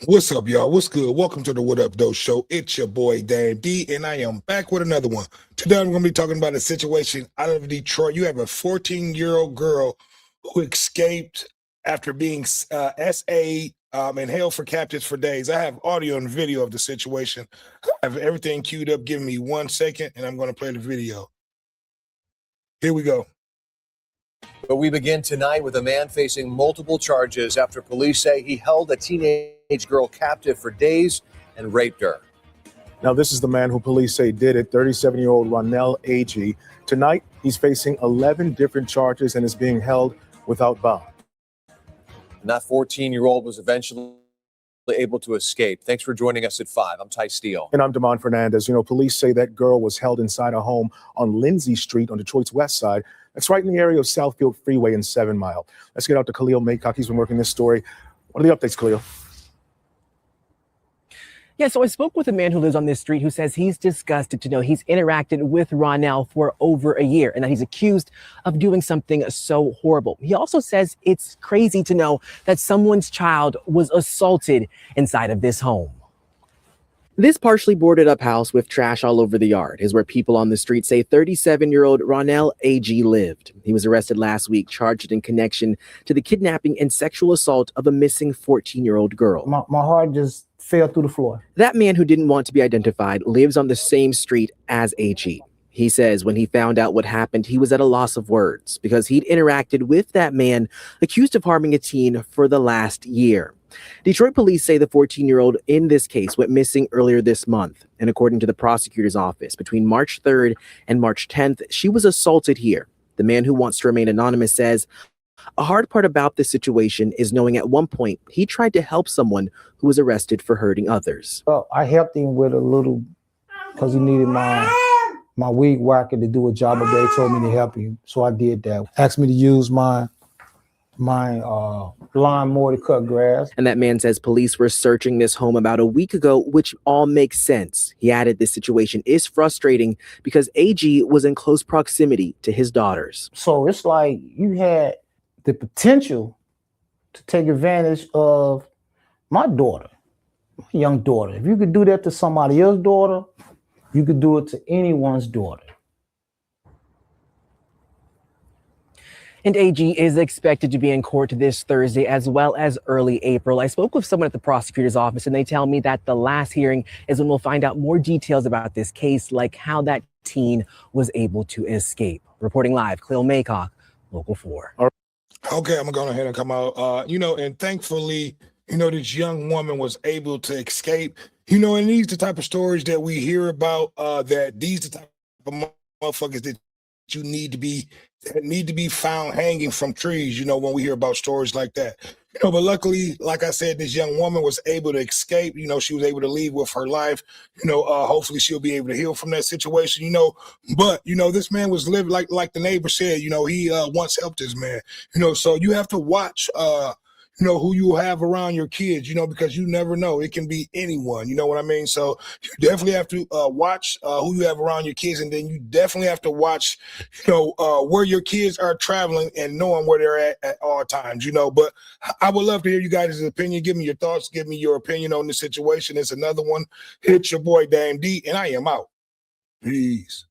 What's up, y'all? What's good? Welcome to the What Up Though Show. It's your boy Dan D, and I am back with another one. Today, I'm going to be talking about a situation out of Detroit. You have a 14-year-old girl who escaped after being SA'd and held for captives for days. I have audio and video of the situation. I have everything queued up. Give me 1 second, and I'm going to play the video. Here we go. But we begin tonight with a man facing multiple charges after police say he held a teenage girl captive for days and raped her. Now, this is the man who police say did it, 37-year-old RONNELL AG. Tonight, he's facing 11 different charges and is being held without bond. And that 14-year-old was eventually able to escape. Thanks for joining us at 5. I'm Ty Steele. And I'm Damon Fernandez. Police say that girl was held inside a home on Lindsay Street on Detroit's west side. That's right in the area of Southfield Freeway and 7 Mile. Let's get out to Khalil Maycock. He's been working this story. What are the updates, Khalil? Yeah, so I spoke with a man who lives on this street who says he's disgusted to know he's interacted with RONNELL for over a year and that he's accused of doing something so horrible. He also says it's crazy to know that someone's child was assaulted inside of this home. This partially boarded up house with trash all over the yard is where people on the street say 37-year-old RONNELL AG lived. He was arrested last week, charged in connection to the kidnapping and sexual assault of a missing 14-year-old girl. My heart just fell through the floor. That man, who didn't want to be identified, lives on the same street as AG. He says when he found out what happened, he was at a loss of words because he'd interacted with that man accused of harming a teen for the last year. Detroit police say the 14-year-old in this case went missing earlier this month. And according to the prosecutor's office, between March 3rd and March 10th, she was assaulted here. The man, who wants to remain anonymous, says a hard part about this situation is knowing at one point he tried to help someone who was arrested for hurting others. Well, I helped him with a little because he needed my weed whacker to do a job a day. Told me to help him, so I did that. Asked me to use my lawnmower to cut grass. And that man says police were searching this home about a week ago, which all makes sense. He added this situation is frustrating because AG was in close proximity to his daughters. So it's like you had the potential to take advantage of my daughter, my young daughter. If you could do that to somebody else's daughter, you could do it to anyone's daughter. And AG is expected to be in court this Thursday as well as early April. I spoke with someone at the prosecutor's office and they tell me that the last hearing is when we'll find out more details about this case, like how that teen was able to escape. Reporting live, Khalil Maycock, Local 4. Okay, I'm gonna go ahead and come out. And thankfully, this young woman was able to escape. And these the type of stories that we hear about. That these the type of motherfuckers that you need to be found hanging from trees. When we hear about stories like that. But luckily, like I said, this young woman was able to escape. She was able to leave with her life. Hopefully she'll be able to heal from that situation. But this man was living like the neighbor said. He once helped this man. So you have to watch. Who you have around your kids, because you never know. It can be anyone, you know what I mean? So you definitely have to watch who you have around your kids, and then you definitely have to watch, where your kids are traveling and knowing where they're at all times, But I would love to hear you guys' opinion. Give me your thoughts. Give me your opinion on the situation. It's another one. It's your boy, Dan D, and I am out. Peace.